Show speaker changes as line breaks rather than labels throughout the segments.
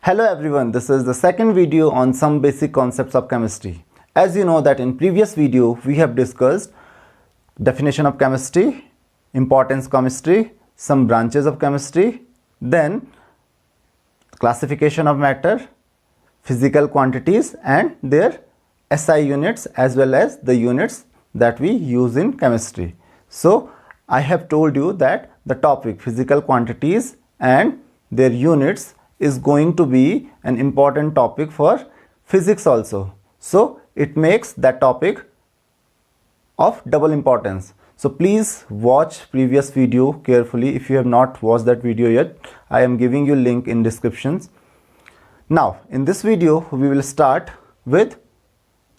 Hello everyone, this is the second video on some basic concepts of chemistry. As you know that in previous video we have discussed definition of chemistry, importance of chemistry, some branches of chemistry, then classification of matter, physical quantities and their SI units as well as the units that we use in chemistry. So I have told you that the topic physical quantities and their units is going to be an important topic for physics also. So it makes that topic of double importance. So please watch previous video carefully. If you have not watched that video yet, I am giving you link in descriptions. Now in this video we will start with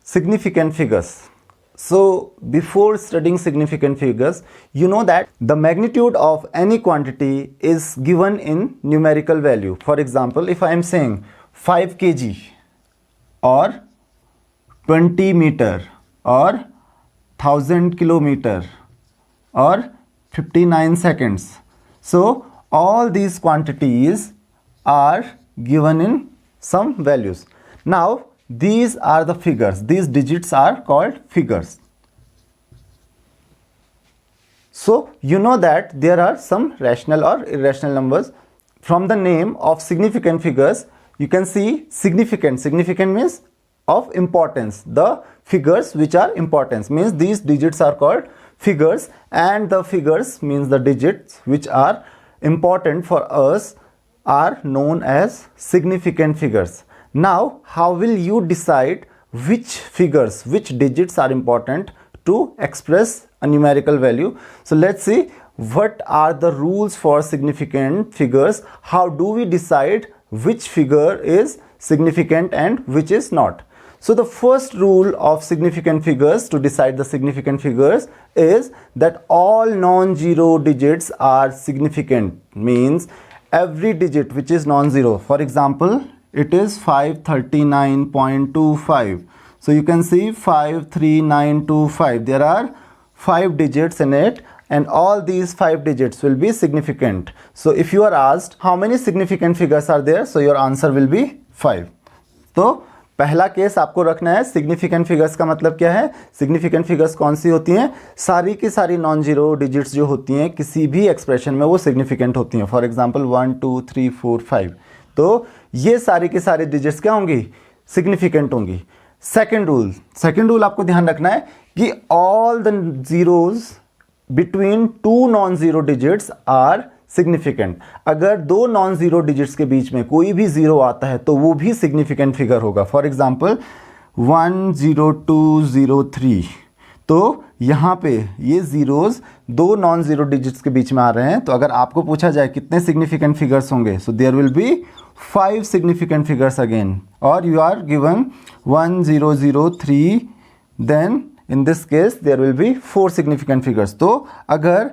significant figures. So before studying significant figures, you know that the magnitude of any quantity is given in numerical value. For example, if I am saying 5 kg or 20 meter or 1000 kilometer or 59 seconds. So all these quantities are given in some values. Now these are the figures. These digits are called figures. So you know that there are some rational or irrational numbers. From the name of significant figures, you can see significant. Significant means of importance. The figures which are importance means these digits are called figures, and the figures means the digits which are important for us are known as significant figures. Now, how will you decide which figures, which digits are important to express a numerical value? So let's see what are the rules for significant figures. How do we decide which figure is significant and which is not? So the first rule of significant figures to decide the significant figures is that all non-zero digits are significant. Means every digit which is non-zero. For example, it is 539.25. So you can see 53925. There are 5 digits in it and all these 5 digits will be significant. So if you are asked how many significant figures are there, so your answer will be 5. तो पहला case आपको रखना है. Significant figures का मतलब क्या है? Significant figures कौन सी होती हैं? सारी की सारी नॉन जीरो डिजिट्स जो होती हैं किसी भी एक्सप्रेशन में वो सिग्निफिकेंट होती हैं. For example 1 2 3 4 5. तो ये सारी की सारी डिजिट्स क्या होंगी? सिग्निफिकेंट होंगी. सेकंड रूल आपको ध्यान रखना है कि all the zeros between two non zero digits are significant. अगर दो नॉन जीरो डिजिट्स के बीच में कोई भी जीरो आता है तो वो भी सिग्निफिकेंट फिगर होगा. For example 10203. तो यहाँ पे ये जीरोज दो नॉन जीरो डिजिट्स के बीच में आ रहे हैं. तो अगर आपको पूछा जाए कितने सिग्निफिकेंट फिगर्स होंगे, so there will be 5 significant figures again, or you are given 1003, then in this case there will be 4 significant figures. तो अगर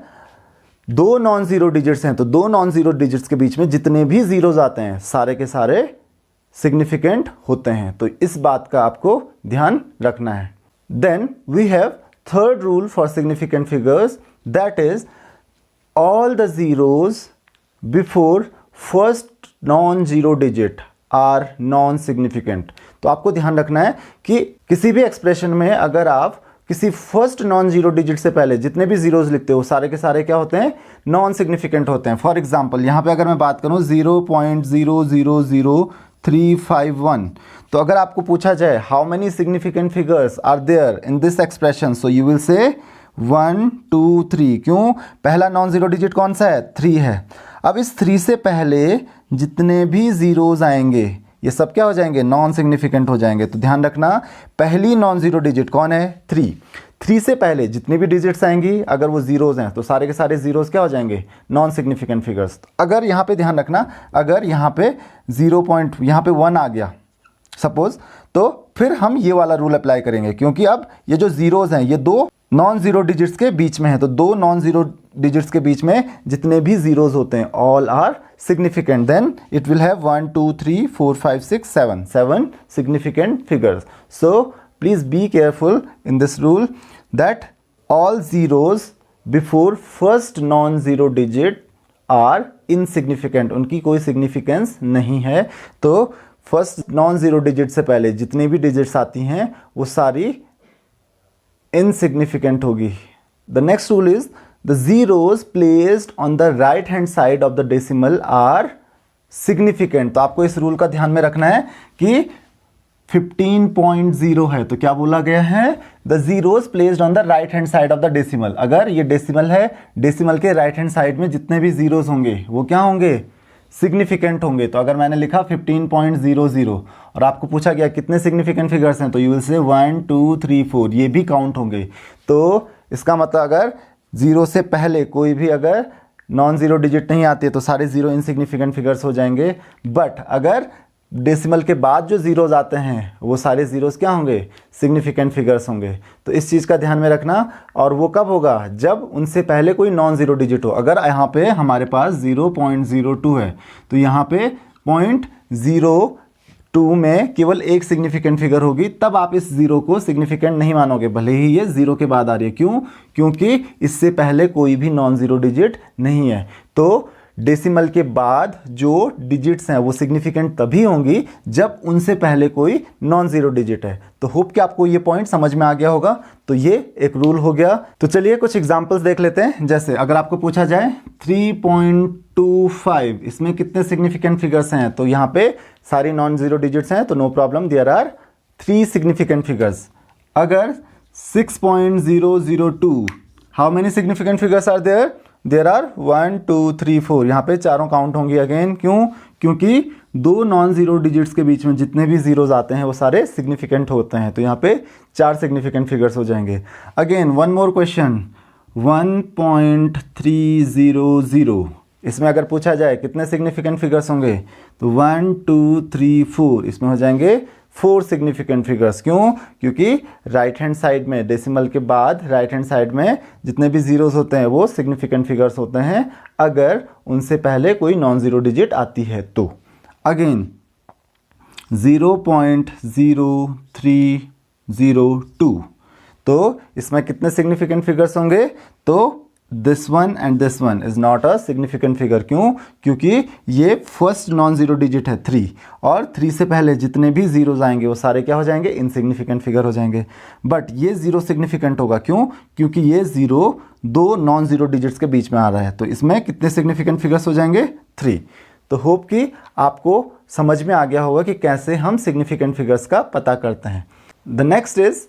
दो नॉन जीरो डिजिट्स हैं तो दो नॉन जीरो डिजिट्स के बीच में जितने भी जीरोज आते हैं सारे के सारे सिग्निफिकेंट होते हैं. तो इस बात का आपको ध्यान रखना है. Then we have third rule for significant figures, that is all the zeros before first non-zero digit are non-significant. तो आपको ध्यान रखना है कि किसी भी एक्सप्रेशन में अगर आप किसी फर्स्ट नॉन जीरो डिजिट से पहले जितने भी जीरोज लिखते हो सारे के सारे क्या होते हैं? नॉन सिग्निफिकेंट होते हैं. फॉर एग्जांपल यहाँ पे अगर मैं बात करूँ 0.000351, तो अगर आपको पूछा जाए how many significant figures are there in this expression, so you will say 1 2 3. क्यों? पहला नॉन जीरो डिजिट कौन सा है? 3 है. अब इस 3 से पहले जितने भी जीरोज आएंगे ये सब क्या हो जाएंगे? नॉन सिग्निफिकेंट हो जाएंगे. तो ध्यान रखना पहली नॉन जीरो डिजिट कौन है? 3. 3 से पहले जितनी भी डिजिट्स आएंगी अगर वो जीरोज हैं तो सारे के सारे जीरोज क्या हो जाएंगे? Non significant figures. अगर यहाँ पे ध्यान रखना, अगर यहाँ पे 0 पॉइंट यहाँ पे 1 आ गया सपोज, तो फिर हम ये वाला रूल अप्लाई करेंगे क्योंकि अब ये जो जीरोज हैं ये दो नॉन जीरो डिजिट्स के बीच में है. तो दो नॉन जीरो डिजिट्स के बीच में जितने भी जीरोज होते हैं all are significant. Then it will have 1 2 3 4 5 6 7 significant figures. So please be careful in this rule that all zeros before first non-zero digit are insignificant, उनकी कोई सिग्निफिकेंस नहीं है। तो फर्स्ट नॉन ज़ीरो डिजिट से पहले जितनी भी डिजिट्स आती हैं वो सारी इनसिग्निफिकेंट होगी। The next rule is the zeros placed on the right hand side of the decimal are significant। तो आपको इस रूल का ध्यान में रखना है कि 15.0 है तो क्या बोला गया है, the zeros placed on the right hand side of the decimal। अगर ये डेसिमल है, डेसिमल के राइट हैंड साइड में जितने भी जीरोस होंगे वो क्या होंगे, सिग्निफिकेंट होंगे। तो अगर मैंने लिखा 15.00 और आपको पूछा गया कितने सिग्निफिकेंट फिगर्स हैं, तो यू विल से 1 2 3 4, ये भी काउंट होंगे। तो इसका मतलब अगर जीरो से पहले कोई भी अगर नॉन ज़ीरो डिजिट नहीं आती है तो सारे ज़ीरो इनसिग्निफिकेंट फिगर्स हो जाएंगे। बट अगर डेसिमल के बाद जो ज़ीरोज़ आते हैं वो सारे ज़ीरोज़ क्या होंगे, सिग्निफिकेंट फिगर्स होंगे। तो इस चीज़ का ध्यान में रखना। और वो कब होगा, जब उनसे पहले कोई नॉन ज़ीरो डिजिट हो। अगर यहाँ पे हमारे पास 0.02 है तो यहाँ पे 0.02 में केवल एक सिग्निफिकेंट फिगर होगी, तब आप इस जीरो को सिग्निफिकेंट नहीं मानोगे, भले ही ये जीरो के बाद आ रही है। क्यों, क्योंकि इससे पहले कोई भी नॉन ज़ीरो डिजिट नहीं है। तो डेसिमल के बाद जो डिजिट्स हैं वो सिग्निफिकेंट तभी होंगी जब उनसे पहले कोई नॉन ज़ीरो डिजिट है। तो होप कि आपको ये पॉइंट समझ में आ गया होगा। तो ये एक रूल हो गया। तो चलिए कुछ एग्जांपल्स देख लेते हैं। जैसे अगर आपको पूछा जाए 3.25, इसमें कितने सिग्निफिकेंट फिगर्स हैं, तो यहाँ पे सारी नॉन ज़ीरो डिजिट्स हैं तो no problem, there are 3 significant figures. अगर 6.002, how many significant figures are there, there are 1 2 3 4, यहाँ पे चारों काउंट होंगी अगेन। क्यों, क्योंकि दो नॉन ज़ीरो डिजिट्स के बीच में जितने भी ज़ीरोज़ आते हैं वो सारे सिग्निफिकेंट होते हैं। तो यहाँ पे 4 सिग्निफिकेंट फिगर्स हो जाएंगे। अगेन वन मोर क्वेश्चन 1.300, इसमें अगर पूछा जाए कितने सिग्निफिकेंट फिगर्स होंगे, तो 1 2 3 4, इसमें हो जाएंगे 4 सिग्निफिकेंट फिगर्स। क्यों, क्योंकि राइट हैंड साइड में डेसिमल के बाद राइट हैंड साइड में जितने भी जीरोस होते हैं वो सिग्निफिकेंट फिगर्स होते हैं अगर उनसे पहले कोई नॉन ज़ीरो डिजिट आती है। तो अगेन 0.0302, तो इसमें कितने सिग्निफिकेंट फिगर्स होंगे, तो this one and this one is not a significant figure. क्यों, क्योंकि ये फर्स्ट नॉन ज़ीरो डिजिट है 3, और 3 से पहले जितने भी जीरोज आएंगे वो सारे क्या हो जाएंगे, इनसिग्निफिकेंट फिगर हो जाएंगे। बट ये जीरो सिग्निफिकेंट होगा। क्यों, क्योंकि ये जीरो दो नॉन ज़ीरो डिजिट्स के बीच में आ रहा है। तो इसमें कितने सिग्निफिकेंट फिगर्स हो जाएंगे, 3। तो होप कि आपको समझ में आ गया होगा कि कैसे हम सिग्निफिकेंट फिगर्स का पता करते हैं। The next is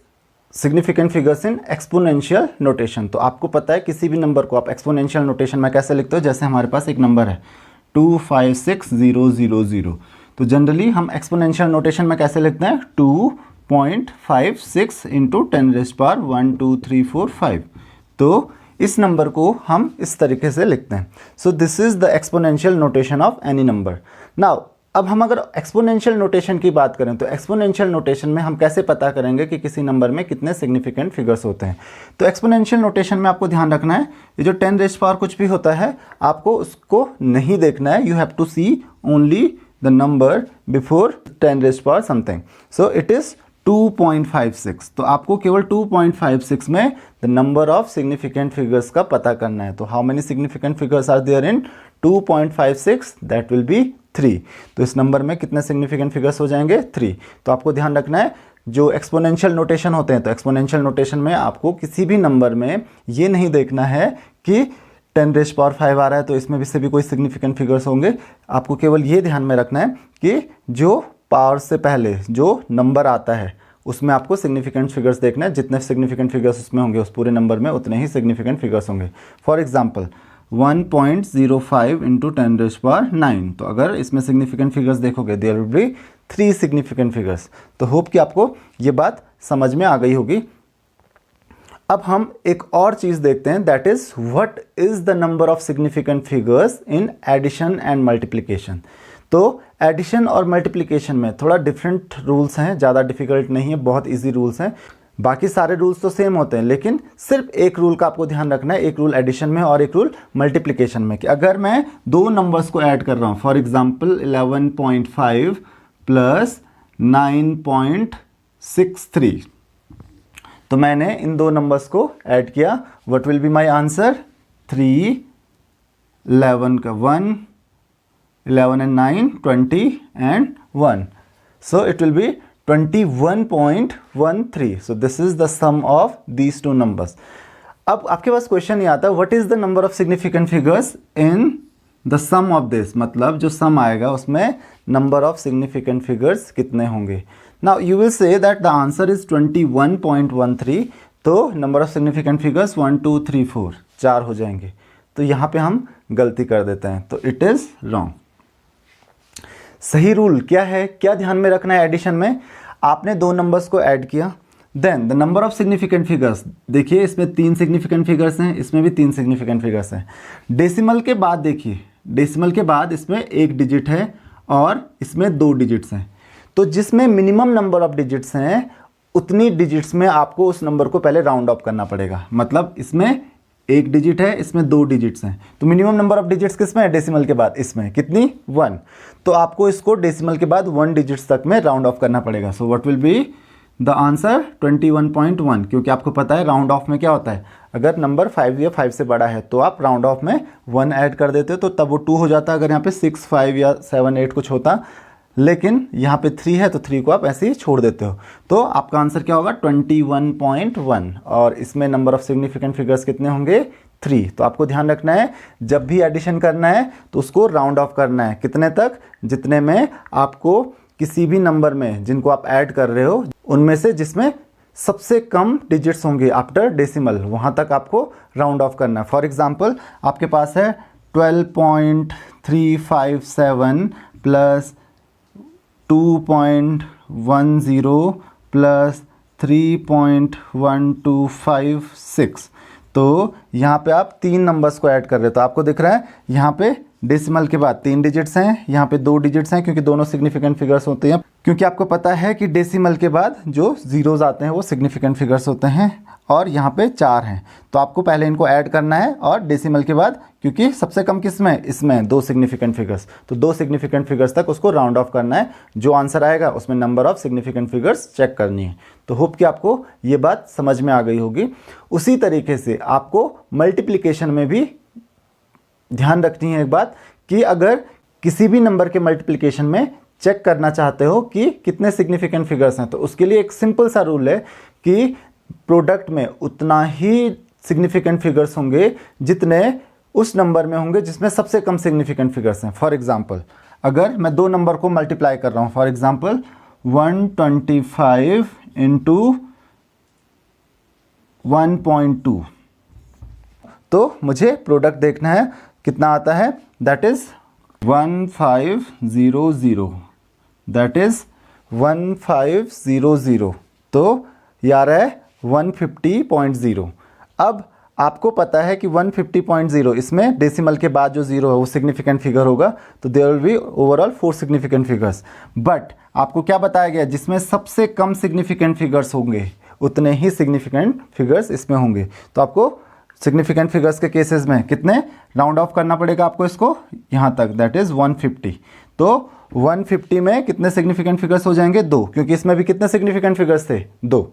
significant figures in exponential notation. तो आपको पता है किसी भी नंबर को आप एक्सपोनेंशियल नोटेशन में कैसे लिखते हो। जैसे हमारे पास एक नंबर है 256000, तो जनरली हम एक्सपोनेंशियल नोटेशन में कैसे लिखते हैं, 2.56 इंटू 10⁻1 2 3 4 5। तो इस नंबर को हम इस तरीके से लिखते हैं। So this is the exponential notation of any number. Now अब हम अगर एक्सपोनेंशियल नोटेशन की बात करें तो एक्सपोनेंशियल नोटेशन में हम कैसे पता करेंगे कि किसी नंबर में कितने सिग्निफिकेंट फिगर्स होते हैं। तो एक्सपोनेंशियल नोटेशन में आपको ध्यान रखना है, ये जो 10⁻⁴ कुछ भी होता है आपको उसको नहीं देखना है। You have to see only the number before 10⁻⁴ something. So it is 2.56। तो आपको केवल 2.56 में the number of significant figures का पता करना है। तो how many significant figures are there in 2.56, that will be 3। तो इस नंबर में कितने सिग्निफिकेंट फिगर्स हो जाएंगे, 3। तो आपको ध्यान रखना है जो एक्सपोनेंशियल नोटेशन होते हैं, तो एक्सपोनेंशियल नोटेशन में आपको किसी भी नंबर में ये नहीं देखना है कि 10⁻⁵ आ रहा है तो इसमें भी से भी कोई सिग्निफिकेंट फिगर्स होंगे। आपको केवल ये ध्यान में रखना है कि जो पावर से पहले जो नंबर आता है उसमें आपको सिग्निफिकेंट फिगर्स देखना है। जितने सिग्निफिकेंट फिगर्स उसमें होंगे उस पूरे नंबर में उतने ही सिग्निफिकेंट फिगर्स होंगे। For example 1.05 into 10⁻⁹। तो अगर इसमें सिग्निफिकेंट फिगर्स देखोगे there will be 3 significant figures. तो होप कि आपको ये बात समझ में आ गई होगी। अब हम एक और चीज देखते हैं, that is what is the number of significant figures in addition and multiplication. तो एडिशन और मल्टीप्लिकेशन में थोड़ा डिफरेंट रूल्स हैं, ज़्यादा डिफिकल्ट नहीं है, बहुत इजी रूल्स हैं। बाकी सारे रूल्स तो सेम होते हैं, लेकिन सिर्फ एक रूल का आपको ध्यान रखना है, एक रूल एडिशन में और एक रूल मल्टीप्लिकेशन में, कि अगर मैं दो नंबर्स को ऐड कर रहा हूँ, फॉर एग्जांपल 11.5 प्लस 9.63, तो मैंने इन दो नंबर्स को ऐड किया, what will be my answer, 3 11 का 1 11 and 9, 20 and 1. So it will be 21.13. So this is the sum of these two numbers. अब आपके पास क्वेश्चन ये आता है what is the number of significant figures in the sum of this, मतलब जो सम आएगा उसमें नंबर ऑफ सिग्निफिकेंट फिगर्स कितने होंगे. Now you will say that the answer is 21.13. तो नंबर ऑफ सिग्निफिकेंट फिगर्स 1 2 3 4 4 हो जाएंगे. तो यहाँ पे हम गलती कर देते हैं, तो इट इज रॉन्ग. सही रूल क्या है, क्या ध्यान में रखना है एडिशन में. आपने दो नंबर्स को ऐड किया, then the number of significant figures. देखिए इसमें 3 सिग्निफिकेंट फिगर्स हैं, इसमें भी 3 सिग्निफिकेंट फिगर्स हैं. डेसिमल के बाद देखिए, डेसिमल के बाद इसमें 1 डिजिट है और इसमें 2 डिजिट्स हैं. तो जिसमें मिनिमम नंबर ऑफ डिजिट्स हैं उतनी डिजिट्स में आपको उस नंबर को पहले राउंड ऑफ करना पड़ेगा. मतलब इसमें 1 डिजिट है, इसमें 2 डिजिट्स हैं, तो मिनिमम नंबर ऑफ डिजिट्स किसमें है, डेसिमल के बाद. इसमें कितनी, 1. तो आपको इसको डेसिमल के बाद 1 डिजिट्स तक में राउंड ऑफ करना पड़ेगा. So what will be the answer 21.1, क्योंकि आपको पता है राउंड ऑफ में क्या होता है, अगर नंबर 5 या 5 से बड़ा है तो आप राउंड ऑफ में 1 ऐड कर देते हो, तो तब वो 2 हो जाता. अगर यहाँ पे 6 5 या 7 8 कुछ होता, लेकिन यहाँ पे 3 है तो 3 को आप ऐसे ही छोड़ देते हो. तो आपका आंसर क्या होगा 21.1. और इसमें नंबर ऑफ सिग्निफिकेंट फिगर्स कितने होंगे, 3. तो आपको ध्यान रखना है जब भी एडिशन करना है तो उसको राउंड ऑफ करना है कितने तक, जितने में आपको किसी भी नंबर में जिनको आप ऐड कर रहे हो उनमें से जिसमें सबसे कम डिजिट्स होंगे आफ्टर डेसिमल, वहाँ तक आपको राउंड ऑफ करना है. फॉर एग्जाम्पल आपके पास है 12.357 प्लस 2.10 प्लस 3.1256. तो यहाँ पे आप 3 नंबर्स को ऐड कर रहे हो, तो आपको दिख रहा है यहाँ पे डेसिमल के बाद 3 डिजिट्स हैं, यहाँ पे 2 डिजिट्स हैं, क्योंकि दोनों सिग्निफिकेंट फिगर्स होते हैं. क्योंकि आपको पता है कि डेसिमल के बाद जो जीरोज आते हैं वो सिग्निफिकेंट फिगर्स होते हैं, और यहाँ पे 4 हैं. तो आपको पहले इनको ऐड करना है और डेसिमल के बाद, क्योंकि सबसे कम किस में, इसमें 2 सिग्निफिकेंट फिगर्स, तो 2 सिग्निफिकेंट फिगर्स तक उसको राउंड ऑफ करना है. जो आंसर आएगा उसमें number of significant figures check करनी है. तो होप कि आपको ये बात समझ में आ गई होगी. उसी तरीके से आपको मल्टीप्लिकेशन में भी ध्यान रखनी है एक बात, कि अगर किसी भी नंबर के मल्टीप्लिकेशन में चेक करना चाहते हो कि कितने सिग्निफिकेंट फिगर्स हैं, तो उसके लिए एक सिंपल सा रूल है कि प्रोडक्ट में उतना ही सिग्निफिकेंट फिगर्स होंगे जितने उस नंबर में होंगे जिसमें सबसे कम सिग्निफिकेंट फिगर्स हैं. फॉर एग्जांपल अगर मैं 2 नंबर को मल्टीप्लाई कर रहा हूं, फॉर एग्जांपल 125 इंटू 1.2, तो मुझे प्रोडक्ट देखना है कितना आता है, दैट इज 1500, दैट इज 1500. तो ये आ रहा है 150.0. अब आपको पता है कि 150.0 इसमें डेसिमल के बाद जो 0 है वो सिग्निफिकेंट फिगर होगा, तो there will be overall 4 significant figures. But आपको क्या बताया गया, जिसमें सबसे कम सिग्निफिकेंट फिगर्स होंगे उतने ही सिग्निफिकेंट फिगर्स इसमें होंगे. तो आपको सिग्निफिकेंट फिगर्स के केसेस में कितने राउंड ऑफ करना पड़ेगा आपको इसको यहाँ तक, दैट इज 150. तो 150 में कितने सिग्निफिकेंट फिगर्स हो जाएंगे, 2, क्योंकि इसमें भी कितने सिग्निफिकेंट फिगर्स थे, 2.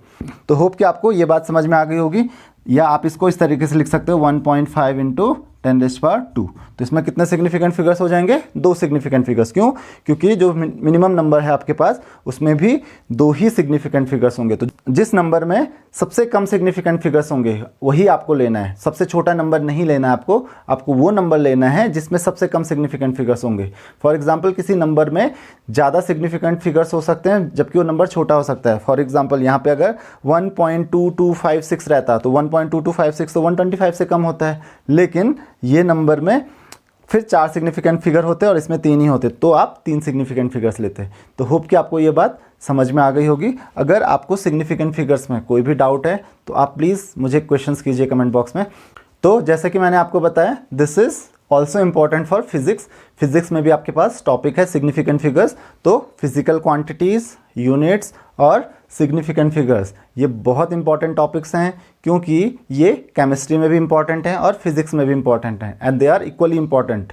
तो होप कि आपको ये बात समझ में आ गई होगी. या आप इसको इस तरीके से लिख सकते हो 1.5 इंटू 10⁻². तो इसमें कितने सिग्निफिकेंट फिगर्स हो जाएंगे, 2 सिग्निफिकेंट फिगर्स. क्यों, क्योंकि जो मिनिमम नंबर है आपके पास उसमें भी 2 ही सिग्निफिकेंट फिगर्स होंगे. तो जिस नंबर में सबसे कम सिग्निफिकेंट फिगर्स होंगे वही आपको लेना है. सबसे छोटा नंबर नहीं लेना है आपको वो नंबर लेना है जिसमें सबसे कम सिग्निफिकेंट फिगर्स होंगे. फॉर एग्जाम्पल किसी नंबर में ज़्यादा सिग्निफिकेंट फिगर्स हो सकते हैं जबकि वो नंबर छोटा हो सकता है. फॉर एग्जाम्पल यहाँ पे अगर 1.2256 रहता तो 1.2256 तो 125 से कम होता है, लेकिन ये नंबर में फिर 4 सिग्निफिकेंट फिगर होते हैं और इसमें 3 ही होते, तो आप 3 सिग्निफिकेंट फिगर्स लेते हैं. तो होप कि आपको ये बात समझ में आ गई होगी. अगर आपको सिग्निफिकेंट फिगर्स में कोई भी डाउट है तो आप प्लीज़ मुझे क्वेश्चंस कीजिए कमेंट बॉक्स में. तो जैसे कि मैंने आपको बताया, this is also important for physics. Physics में भी आपके पास टॉपिक है सिग्निफिकेंट फिगर्स. तो फिजिकल क्वांटिटीज़, यूनिट्स और सिग्निफिकेंट फिगर्स, ये बहुत इंपॉर्टेंट टॉपिक्स हैं, क्योंकि ये केमिस्ट्री में भी इंपॉर्टेंट हैं और फिजिक्स में भी इंपॉर्टेंट हैं, and they are equally important.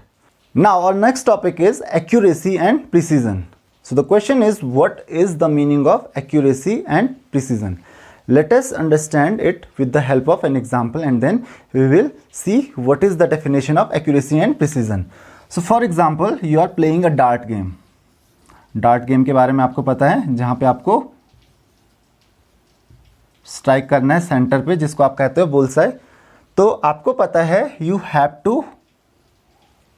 Now our next topic is accuracy and precision. So the question is, what is the meaning of accuracy and precision? Let us understand it with the help of an example, and then we will see what is the definition of accuracy and precision. So for example you are playing a dart game. Dart game के बारे में आपको पता है, जहाँ पे आपको strike करना है सेंटर पे, जिसको आप कहते हो बुल्सआई। तो आपको पता है you have to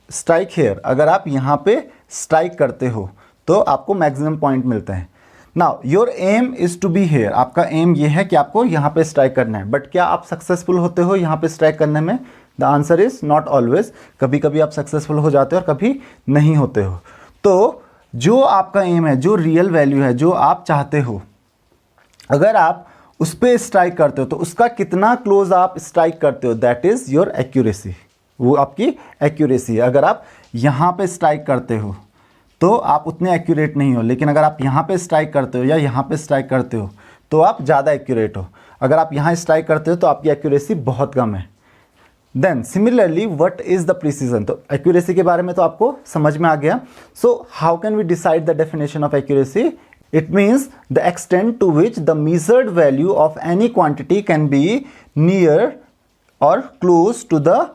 strike here. अगर आप यहाँ पे स्ट्राइक करते हो तो आपको मैक्सिमम पॉइंट मिलते हैं। Now your aim is to be here. आपका एम ये है कि आपको यहाँ पे स्ट्राइक करना है। बट क्या आप सक्सेसफुल होते हो यहाँ पे स्ट्राइक करने में? The answer is not always. कभी कभी आप सक्सेसफुल हो जाते हो और कभी नहीं होते हो। तो जो आपका एम है, जो रियल वैल्यू है, जो आप चाहते हो, अगर आप उस पर स्ट्राइक करते हो तो उसका कितना क्लोज आप स्ट्राइक करते हो, दैट इज़ योर एक्यूरेसी। वो आपकी एक्यूरेसी है। अगर आप यहाँ पे स्ट्राइक करते हो तो आप उतने एक्यूरेट नहीं हो, लेकिन अगर आप यहाँ पे स्ट्राइक करते हो या यहाँ पे स्ट्राइक करते हो तो आप ज़्यादा एक्यूरेट हो। अगर आप यहाँ स्ट्राइक करते हो तो आपकी एक्यूरेसी बहुत कम है। Then similarly what is the precision. तो एक्यूरेसी के बारे में तो आपको समझ में आ गया। So how can we decide the definition of accuracy? It means the extent to which the measured value of any quantity can be near or close to the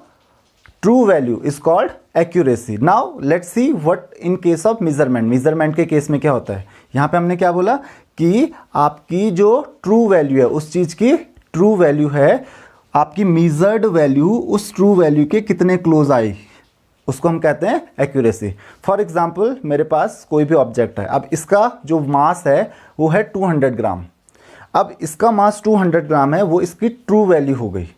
true value is called accuracy. Now let's see what in case of measurement. measurement के case में क्या होता है? यहाँ पे हमने क्या बोला कि आपकी जो true value है, उस चीज़ की true value है, आपकी measured value उस true value के कितने close आई, उसको हम कहते हैं एक्यूरेसी। फॉर एग्जाम्पल मेरे पास कोई भी ऑब्जेक्ट है। अब इसका जो मास है वो है 200 ग्राम। अब इसका मास 200 ग्राम है, वो इसकी ट्रू वैल्यू हो गई।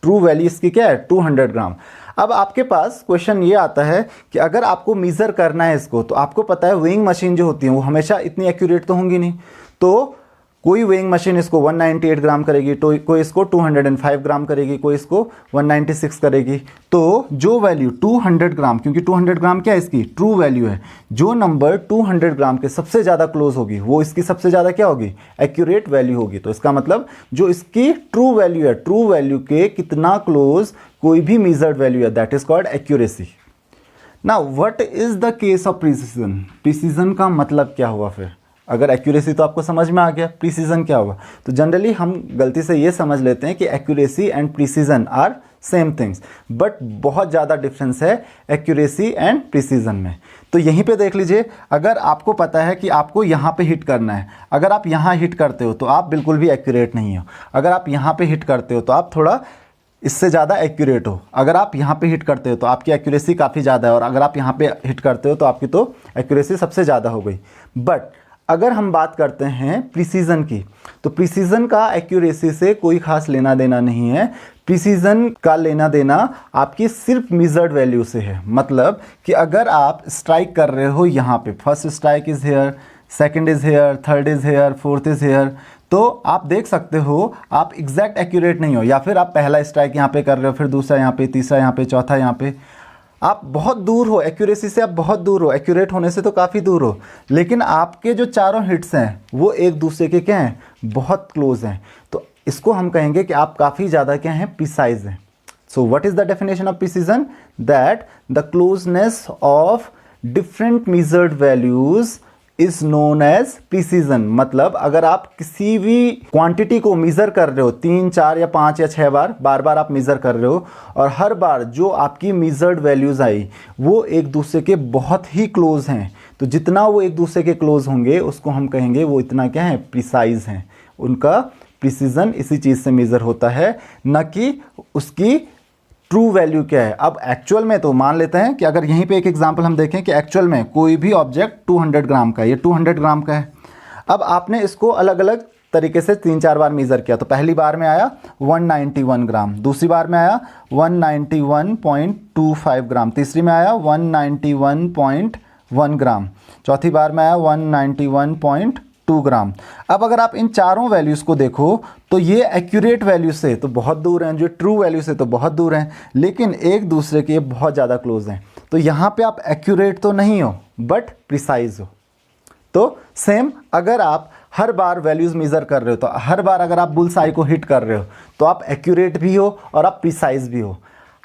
ट्रू वैल्यू इसकी क्या है? 200 ग्राम। अब आपके पास क्वेश्चन ये आता है कि अगर आपको मीज़र करना है इसको, तो आपको पता है वेइंग मशीन जो होती है वो हमेशा इतनी एक्यूरेट तो होंगी नहीं। तो कोई वेइंग मशीन इसको 198 ग्राम करेगी, तो कोई इसको 205 ग्राम करेगी, कोई इसको 196 करेगी। तो जो वैल्यू 200 ग्राम, क्योंकि 200 ग्राम क्या है इसकी ट्रू वैल्यू है, जो नंबर 200 ग्राम के सबसे ज़्यादा क्लोज होगी वो इसकी सबसे ज़्यादा क्या होगी? एक्यूरेट वैल्यू होगी। तो इसका मतलब जो इसकी ट्रू वैल्यू है, ट्रू वैल्यू के कितना क्लोज कोई भी मेजर्ड वैल्यू है, that is called accuracy. Now what is the case of precision? Precision का मतलब क्या हुआ? फिर अगर एक्यूरेसी तो आपको समझ में आ गया, प्रिसीजन क्या हुआ? तो जनरली हम गलती से ये समझ लेते हैं कि accuracy and precision are same things, but बहुत ज़्यादा डिफरेंस है एक्यूरेसी एंड प्रिसीजन में। तो यहीं पे देख लीजिए, अगर आपको पता है कि आपको यहाँ पे हिट करना है, अगर आप यहाँ हिट करते हो तो आप बिल्कुल भी एक्यूरेट नहीं हो। अगर आप यहाँ पे हिट करते हो तो आप थोड़ा इससे ज़्यादा एक्यूरेट हो। अगर आप यहाँ पे हिट करते हो तो आपकी एक्यूरेसी काफ़ी ज़्यादा है, और अगर आप यहाँ पे हिट करते हो तो आपकी तो एक्यूरेसी सबसे ज़्यादा हो गई। बट अगर हम बात करते हैं प्रिसीजन की, तो प्रिसीजन का एक्यूरेसी से कोई खास लेना देना नहीं है। प्रिसीजन का लेना देना आपकी सिर्फ मेजर्ड वैल्यू से है। मतलब कि अगर आप स्ट्राइक कर रहे हो यहाँ पे, first strike is here, second is here, third is here, fourth is here, तो आप देख सकते हो आप एग्जैक्ट एक्यूरेट नहीं हो। या फिर आप पहला स्ट्राइक यहाँ पे कर रहे हो, फिर दूसरा यहाँ पे, तीसरा यहाँ पे, चौथा यहाँ पे, आप बहुत दूर हो एक्यूरेसी से, आप बहुत दूर हो, एक्यूरेट होने से तो काफ़ी दूर हो, लेकिन आपके जो चारों हिट्स हैं वो एक दूसरे के क्या हैं? बहुत क्लोज हैं। तो इसको हम कहेंगे कि आप काफ़ी ज़्यादा क्या हैं? प्रिसाइज हैं। So what is the definition of precision? That the closeness of different measured values is known as precision. मतलब अगर आप किसी भी क्वांटिटी को मेजर कर रहे हो 3, 4 या 5 या 6 बार बार आप मेजर कर रहे हो, और हर बार जो आपकी मेजर्ड वैल्यूज आई वो एक दूसरे के बहुत ही क्लोज हैं, तो जितना वो एक दूसरे के क्लोज होंगे उसको हम कहेंगे वो इतना क्या है? प्रिसाइज हैं। उनका प्रिसीजन इसी चीज़ से मेजर होता है, न कि उसकी ट्रू वैल्यू क्या है। अब एक्चुअल में तो मान लेते हैं कि अगर यहीं पे एक एग्जांपल हम देखें कि एक्चुअल में कोई भी ऑब्जेक्ट 200 ग्राम का है, ये 200 ग्राम का है। अब आपने इसको अलग अलग तरीके से 3-4 बार मेज़र किया, तो पहली बार में आया 191 ग्राम, दूसरी बार में आया 191.25 ग्राम, तीसरी में आया 191.1 ग्राम, चौथी बार में आया 191.2 ग्राम। अब अगर आप इन चारों वैल्यूज़ को देखो तो ये एक्यूरेट वैल्यू से तो बहुत दूर हैं, जो ट्रू वैल्यू से तो बहुत दूर हैं, लेकिन एक दूसरे के बहुत ज़्यादा क्लोज हैं। तो यहाँ पे आप एक्यूरेट तो नहीं हो बट प्रिसाइज हो। तो सेम अगर आप हर बार वैल्यूज़ मेज़र कर रहे हो, तो हर बार अगर आप बुल्स आई को हिट कर रहे हो तो आप एक्यूरेट भी हो और आप प्रिसाइज भी हो।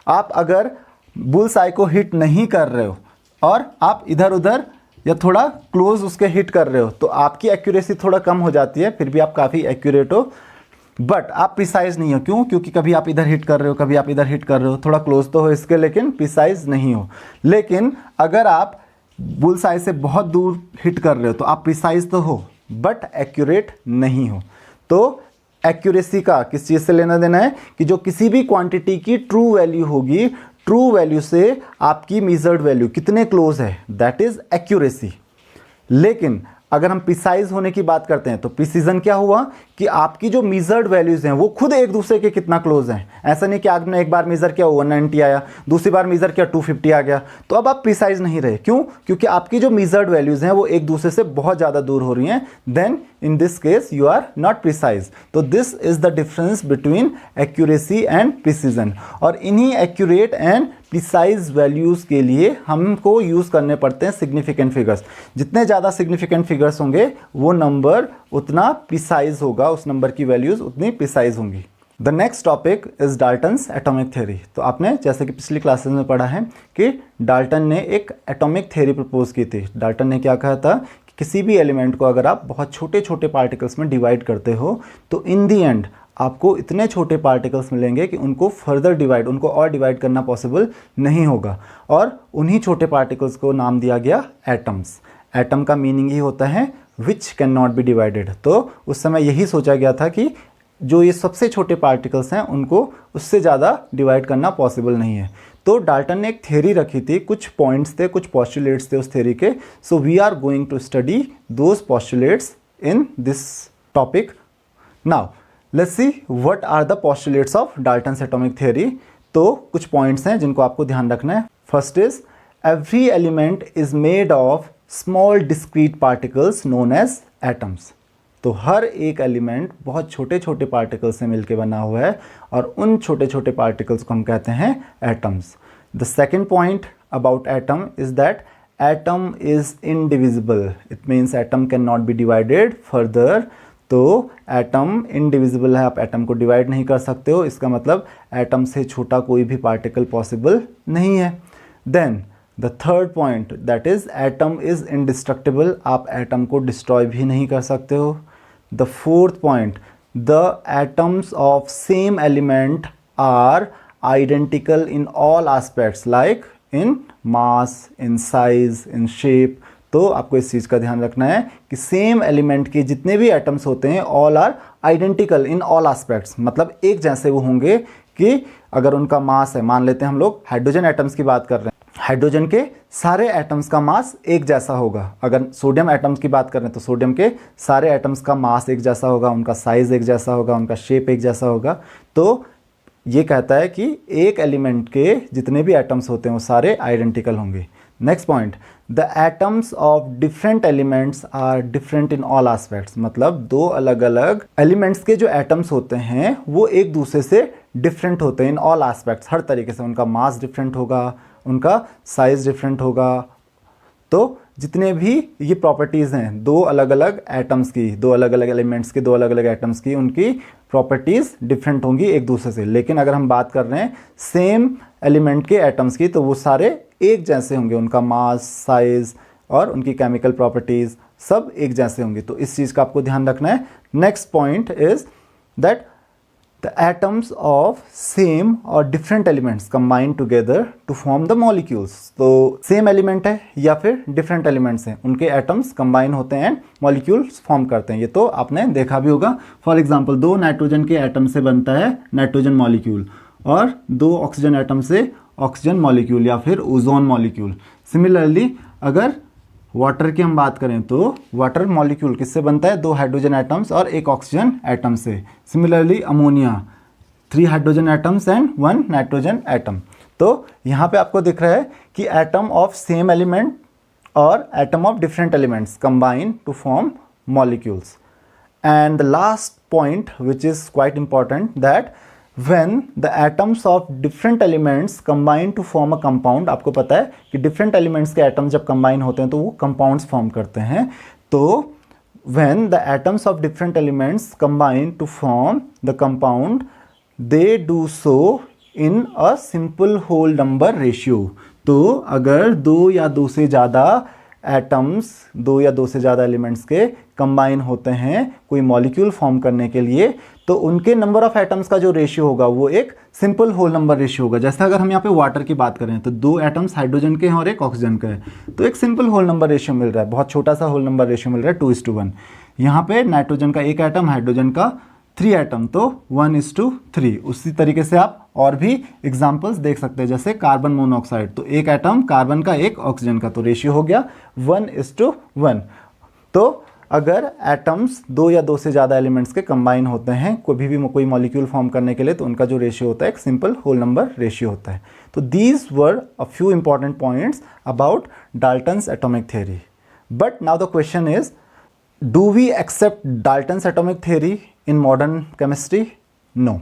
आप अगर बुल्स आई को हिट नहीं कर रहे हो और आप इधर उधर या थोड़ा क्लोज उसके हिट कर रहे हो तो आपकी एक्यूरेसी थोड़ा कम हो जाती है, फिर भी आप काफ़ी एक्यूरेट हो। बट आप प्रिसाइज नहीं हो। क्यों? क्योंकि कभी आप इधर हिट कर रहे हो, कभी आप इधर हिट कर रहे हो, थोड़ा क्लोज तो हो इसके, लेकिन प्रिसाइज नहीं हो। लेकिन अगर आप बुल साइज से बहुत दूर हिट कर रहे हो तो आप प्रिसाइज तो हो बट एक्यूरेट नहीं हो। तो एक्यूरेसी का किस चीज़ से लेना देना है कि जो किसी भी क्वांटिटी की ट्रू वैल्यू होगी, ट्रू वैल्यू से आपकी मेजर्ड वैल्यू कितने क्लोज है, दैट इज एक्यूरेसी। लेकिन अगर हम प्रिसाइज होने की बात करते हैं तो प्रिसीजन क्या हुआ कि आपकी जो मेजर्ड वैल्यूज हैं वो खुद एक दूसरे के कितना क्लोज हैं। ऐसा नहीं कि आपने एक बार मेजर किया 190 आया, दूसरी बार मेजर किया 250 आ गया, तो अब आप प्रिसाइज नहीं रहे। क्यों? क्योंकि आपकी जो मेजर्ड वैल्यूज हैं वो एक दूसरे से बहुत ज़्यादा दूर हो रही हैं। Then in this case you are not precise. तो this is the difference between accuracy and precision. और इन्हीं एक्यूरेट एंड प्रिसाइज वैल्यूज के लिए हमको यूज करने पड़ते हैं सिग्निफिकेंट फिगर्स। जितने ज़्यादा सिग्निफिकेंट फिगर्स होंगे वो नंबर उतना प्रिसाइज होगा, उस नंबर की वैल्यूज उतनी प्रिसाइज होंगी। The next topic is Dalton's atomic theory. तो आपने जैसे कि पिछली क्लासेस में पढ़ा है कि डाल्टन ने एक एटॉमिक थ्योरी प्रपोज की थी। डाल्टन ने क्या कहा था कि किसी भी एलिमेंट को अगर आप बहुत छोटे छोटे पार्टिकल्स में डिवाइड करते हो तो इन दी एंड आपको इतने छोटे पार्टिकल्स मिलेंगे कि उनको फर्दर डिवाइड, उनको और डिवाइड करना पॉसिबल नहीं होगा। और उन्हीं छोटे पार्टिकल्स को नाम दिया गया एटम्स। एटम का मीनिंग ही होता है which can not be divided. तो उस समय यही सोचा गया था कि जो ये सबसे छोटे पार्टिकल्स हैं उनको उससे ज़्यादा डिवाइड करना पॉसिबल नहीं है। तो डाल्टन ने एक थ्योरी रखी थी, कुछ पॉइंट्स थे, कुछ पॉस्टुलेट्स थे उस थ्योरी के। So we are going to study those postulates in this topic. Now let's see what are the postulates of Dalton's atomic theory. तो कुछ पॉइंट्स हैं जिनको आपको ध्यान रखना है। First is every element is made of small discrete particles known as atoms. तो हर एक एलिमेंट बहुत छोटे छोटे पार्टिकल्स से मिलकर बना हुआ है और उन छोटे छोटे पार्टिकल्स को हम कहते हैं atoms. The second point about atom is that atom is indivisible. It means atom can not be divided further. तो एटम इनडिविजिबल है, आप एटम को डिवाइड नहीं कर सकते हो। इसका मतलब एटम से छोटा कोई भी पार्टिकल पॉसिबल नहीं है। Then the third point that is atom is indestructible. आप एटम को डिस्ट्रॉय भी नहीं कर सकते हो। The fourth point, the atoms of same element are identical in all aspects like in mass, in size, in shape. तो आपको इस चीज़ का ध्यान रखना है कि सेम एलिमेंट के जितने भी एटम्स होते हैं all are identical in all aspects. मतलब एक जैसे वो होंगे कि अगर उनका मास है, मान लेते हैं हम लोग हाइड्रोजन एटम्स की बात कर रहे हैं, हाइड्रोजन के सारे एटम्स का मास एक जैसा होगा। अगर सोडियम एटम्स की बात करें तो सोडियम के सारे एटम्स का मास एक जैसा होगा, उनका साइज एक जैसा होगा, उनका शेप एक जैसा होगा। तो ये कहता है कि एक एलिमेंट के जितने भी एटम्स होते हैं वो सारे आइडेंटिकल होंगे। Next point, the atoms of different elements are different in all aspects. मतलब दो अलग अलग एलिमेंट्स के जो एटम्स होते हैं वो एक दूसरे से डिफरेंट होते हैं इन ऑल एस्पेक्ट्स, हर तरीके से। उनका मास डिफरेंट होगा, उनका साइज डिफरेंट होगा। तो जितने भी ये प्रॉपर्टीज़ हैं दो अलग अलग एटम्स की, दो अलग अलग एलिमेंट्स की, दो अलग अलग एटम्स की, उनकी प्रॉपर्टीज़ डिफरेंट होंगी एक दूसरे से। लेकिन अगर हम बात कर रहे हैं सेम एलिमेंट के एटम्स की तो वो सारे एक जैसे होंगे। उनका मास, साइज और उनकी केमिकल प्रॉपर्टीज़ सब एक जैसे होंगे। तो इस चीज़ का आपको ध्यान रखना है। Next point is that the atoms of same और different elements combine together to form the molecules. तो सेम एलिमेंट है या फिर डिफरेंट एलिमेंट्स हैं, उनके एटम्स कंबाइन होते हैं, मॉलिक्यूल्स फॉर्म करते हैं। ये तो आपने देखा भी होगा। फॉर एग्जांपल, दो नाइट्रोजन के एटम से बनता है नाइट्रोजन मॉलिक्यूल और दो ऑक्सीजन एटम से ऑक्सीजन मॉलिक्यूल या फिर ओजोन मॉलिक्यूल। सिमिलरली अगर वाटर की हम बात करें तो वाटर मॉलिक्यूल किससे बनता है? दो हाइड्रोजन एटम्स और एक ऑक्सीजन एटम से। Similarly ammonia, 3 hydrogen atoms and 1 nitrogen atom. तो यहाँ पे आपको दिख रहा है कि एटम ऑफ सेम एलिमेंट और atom of different elements combine to form molecules. And the last point which is quite important that when the atoms of different elements combine to form a compound। आपको पता है कि different elements के atoms जब combine होते हैं तो वो compounds form करते हैं। तो when the atoms of different elements combine to form the compound they do so in a simple whole number ratio। तो अगर दो या दो से ज़्यादा एटम्स, दो या दो से ज़्यादा एलिमेंट्स के कंबाइन होते हैं कोई मॉलिक्यूल फॉर्म करने के लिए, तो उनके नंबर ऑफ एटम्स का जो रेशियो होगा वो एक सिंपल होल नंबर रेशियो होगा। जैसे अगर हम यहाँ पे वाटर की बात करें तो 2 एटम्स हाइड्रोजन के हैं और एक ऑक्सीजन का है, तो एक सिंपल होल नंबर रेशियो मिल रहा है, बहुत छोटा सा होल नंबर रेशियो मिल रहा है 2:1। यहाँ पे नाइट्रोजन का 1 एटम, हाइड्रोजन का 3 एटम, तो 1:3। उसी तरीके से आप और भी एग्जाम्पल्स देख सकते हैं, जैसे कार्बन मोनोऑक्साइड, तो 1 एटम कार्बन का, 1 ऑक्सीजन का, तो रेशियो हो गया 1:1। तो अगर एटम्स 2 या 2 से ज़्यादा एलिमेंट्स के कंबाइन होते हैं कोई मॉलिक्यूल फॉर्म करने के लिए, तो उनका जो रेशियो होता है एक सिंपल होल नंबर रेशियो होता है। तो these were a few important points about Dalton's atomic theory. But now the question is, do we accept Dalton's atomic theory in modern chemistry? No.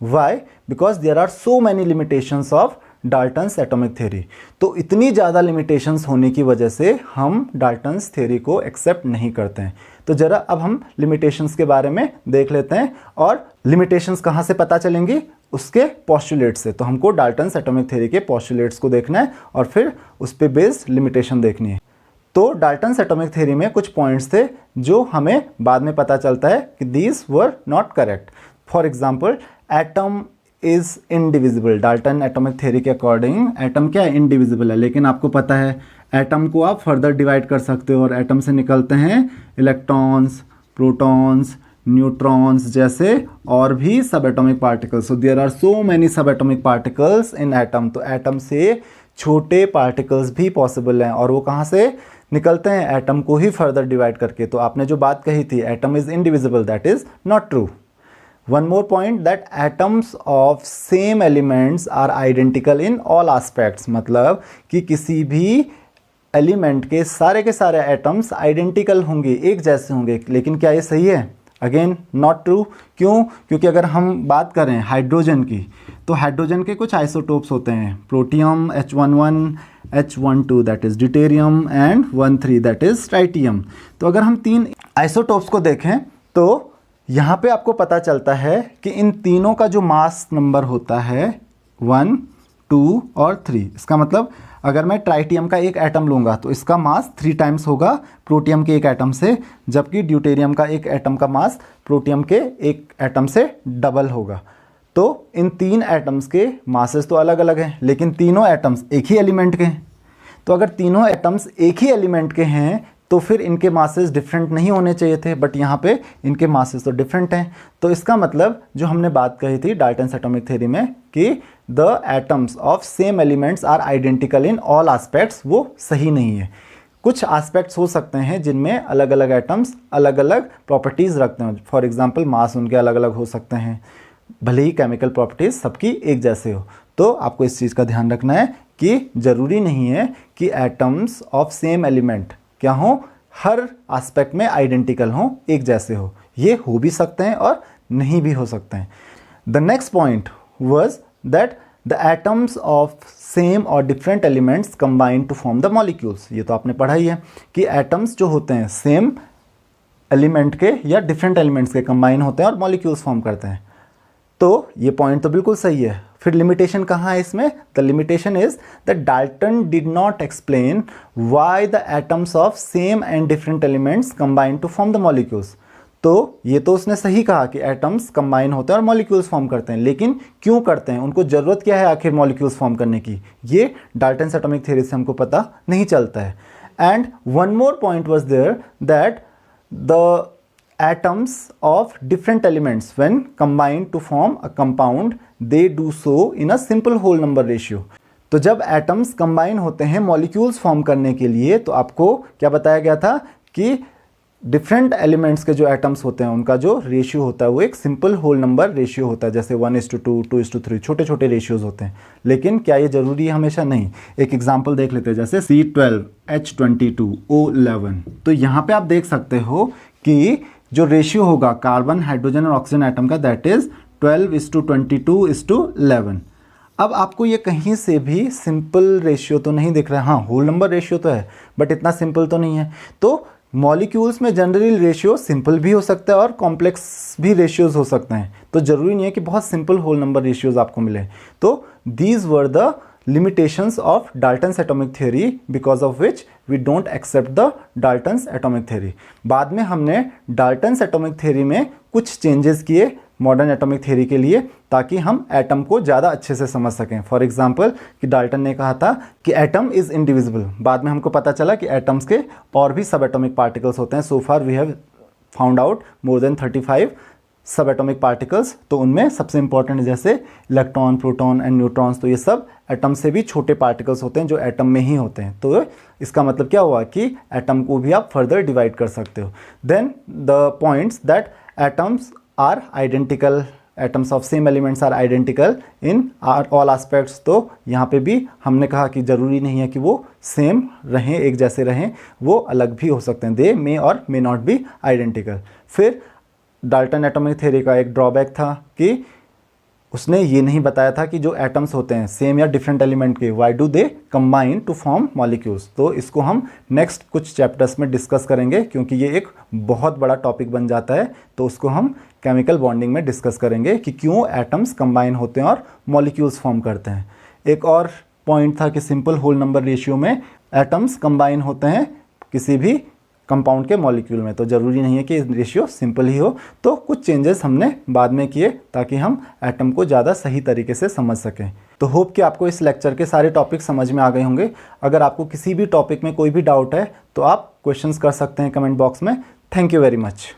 Why? Because there are so many limitations of Dalton's atomic theory. तो इतनी ज़्यादा limitations होने की वजह से हम Dalton's theory को accept नहीं करते हैं। तो ज़रा अब हम लिमिटेशंस के बारे में देख लेते हैं, और लिमिटेशंस कहाँ से पता चलेंगी? उसके पोस्टुलेट से। तो हमको डाल्टन्स एटॉमिक थ्योरी के पोस्टुलेट्स को देखना है और फिर उस पर बेस्ड लिमिटेशन देखनी है। तो डाल्टन्स एटॉमिक थ्योरी में कुछ पॉइंट्स थे जो हमें बाद में पता चलता है कि these were not correct. For example, atom is indivisible. Dalton atomic theory के अकॉर्डिंग एटम क्या है? इनडिविजिबल है। लेकिन आपको पता है एटम को आप फर्दर डिवाइड कर सकते हो और एटम से निकलते हैं इलेक्ट्रॉन्स, प्रोटॉन्स, न्यूट्रॉन्स जैसे और भी subatomic particles. So there are so many subatomic particles in atom. तो एटम से छोटे पार्टिकल्स भी पॉसिबल हैं, और वो कहाँ से निकलते हैं? एटम को ही फर्दर डिवाइड करके। तो आपने जो बात कही थी atom is indivisible, that is not true. One more point, that atoms of same elements are identical in all aspects. मतलब कि किसी भी एलिमेंट के सारे एटम्स आइडेंटिकल होंगे, एक जैसे होंगे। लेकिन क्या ये सही है? Again not true. क्यों? क्योंकि अगर हम बात करें हाइड्रोजन की, तो हाइड्रोजन के कुछ आइसोटोप्स होते हैं, protium H11, H12 that is deuterium and 13 that is tritium. तो अगर हम 3 आइसोटोप्स को देखें तो यहाँ पे आपको पता चलता है कि इन तीनों का जो मास नंबर होता है 1, 2 और 3। इसका मतलब अगर मैं ट्राइटियम का 1 एटम लूँगा तो इसका मास 3 टाइम्स होगा प्रोटियम के 1 एटम से, जबकि ड्यूटेरियम का 1 एटम का मास प्रोटियम के 1 एटम से डबल होगा। तो इन 3 एटम्स के मासेस तो अलग अलग हैं, लेकिन तीनों एटम्स एक ही एलिमेंट के हैं। तो अगर तीनों एटम्स एक ही एलिमेंट के हैं तो फिर इनके मासेस डिफरेंट नहीं होने चाहिए थे, बट यहाँ पे इनके मासेस तो डिफरेंट हैं। तो इसका मतलब जो हमने बात कही थी डाल्टन्स एटॉमिक थ्योरी में कि the atoms of same elements are identical in all aspects, वो सही नहीं है। कुछ एस्पेक्ट्स हो सकते हैं जिनमें अलग अलग एटम्स अलग अलग प्रॉपर्टीज़ रखते हैं। फॉर एग्जाम्पल, मास उनके अलग अलग हो सकते हैं, भले ही केमिकल प्रॉपर्टीज़ सबकी एक जैसे हो। तो आपको इस चीज़ का ध्यान रखना है कि ज़रूरी नहीं है कि एटम्स ऑफ सेम एलिमेंट क्या हो, हर एस्पेक्ट में आइडेंटिकल हो, एक जैसे हो। ये हो भी सकते हैं और नहीं भी हो सकते हैं। The next point was that the atoms of same और different elements combine to form the molecules. ये तो आपने पढ़ा ही है कि एटम्स जो होते हैं सेम एलिमेंट के या डिफरेंट एलिमेंट्स के कंबाइन होते हैं और मॉलिक्यूल्स फॉर्म करते हैं। तो ये पॉइंट तो बिल्कुल सही है। फिर लिमिटेशन कहाँ है इसमें? The limitation is that Dalton did not explain why the atoms of same and different elements combine to form the molecules. तो ये तो उसने सही कहा कि एटम्स कंबाइन होते हैं और मॉलिक्यूल्स फॉर्म करते हैं, लेकिन क्यों करते हैं, उनको ज़रूरत क्या है आखिर मॉलिक्यूल्स फॉर्म करने की, ये डाल्टन्स एटॉमिक थ्योरी से हमको पता नहीं चलता है। And one more point was there that the atoms of different elements when combined to form a compound they do so in a simple whole number ratio। तो जब एटम्स कंबाइन होते हैं मॉलिक्यूल्स फॉर्म करने के लिए, तो आपको क्या बताया गया था कि डिफरेंट एलिमेंट्स के जो एटम्स होते हैं उनका जो रेशियो होता है वो एक सिंपल होल नंबर रेशियो होता है, जैसे 1:2, 2:3, छोटे छोटे रेशियोज होते हैं। लेकिन क्या ये जरूरी है? हमेशा नहीं। एक एग्जांपल देख लेते हैं, जैसे C12, H22, O11। तो यहाँ पे आप देख सकते हो कि जो रेशियो होगा कार्बन, हाइड्रोजन और ऑक्सीजन एटम का, दैट इज 12:22:11। अब आपको ये कहीं से भी सिंपल रेशियो तो नहीं दिख रहा है। हाँ, होल नंबर रेशियो तो है, बट इतना सिंपल तो नहीं है। तो मॉलिक्यूल्स में जनरली रेशियो सिंपल भी हो सकता है और कॉम्प्लेक्स भी रेशियोज हो सकते हैं। तो ज़रूरी नहीं है कि बहुत सिंपल होल नंबर रेशियोज आपको मिले। तो these were the limitations of Dalton's atomic theory because of which we don't accept the Dalton's atomic theory. बाद में हमने Dalton's atomic theory में कुछ चेंजेस किए मॉडर्न एटॉमिक थ्योरी के लिए ताकि हम एटम को ज़्यादा अच्छे से समझ सकें. फॉर एग्जांपल कि डाल्टन ने कहा था कि एटम इज़ इंडिविजिबल. बाद में हमको पता चला कि एटम्स के और भी सब एटॉमिक पार्टिकल्स होते हैं. So far we have found out more than 35 subatomic particles. तो उनमें सबसे इंपॉर्टेंट जैसे इलेक्ट्रॉन, प्रोटॉन एंड न्यूट्रॉन्स, तो ये सब एटम से भी छोटे पार्टिकल्स होते हैं जो एटम में ही होते हैं. तो इसका मतलब क्या हुआ कि एटम को भी आप फर्दर डिवाइड कर सकते हो. Then the points that atoms are identical, atoms of same elements are identical in all aspects. तो यहाँ पे भी हमने कहा कि ज़रूरी नहीं है कि वो सेम रहें, एक जैसे रहें, वो अलग भी हो सकते हैं. दे मे और मे नॉट बी आइडेंटिकल. फिर डाल्टन एटॉमिक थ्योरी का एक ड्रॉबैक था कि उसने ये नहीं बताया था कि जो एटम्स होते हैं सेम या डिफरेंट एलिमेंट के, why do they combine to form molecules. तो इसको हम नेक्स्ट कुछ चैप्टर्स में डिस्कस करेंगे क्योंकि ये एक बहुत बड़ा टॉपिक बन जाता है. तो उसको हम केमिकल बॉन्डिंग में डिस्कस करेंगे कि क्यों एटम्स कंबाइन होते हैं और मॉलिक्यूल्स फॉर्म करते हैं. एक और पॉइंट था कि सिंपल होल नंबर रेशियो में एटम्स कंबाइन होते हैं किसी भी कंपाउंड के मॉलिक्यूल में. तो ज़रूरी नहीं है कि रेशियो सिंपल ही हो. तो कुछ चेंजेस हमने बाद में किए ताकि हम एटम को ज़्यादा सही तरीके से समझ सकें. तो होप कि आपको इस लेक्चर के सारे टॉपिक समझ में आ गए होंगे. अगर आपको किसी भी टॉपिक में कोई भी डाउट है तो आप क्वेश्चंस कर सकते हैं कमेंट बॉक्स में. Thank you very much.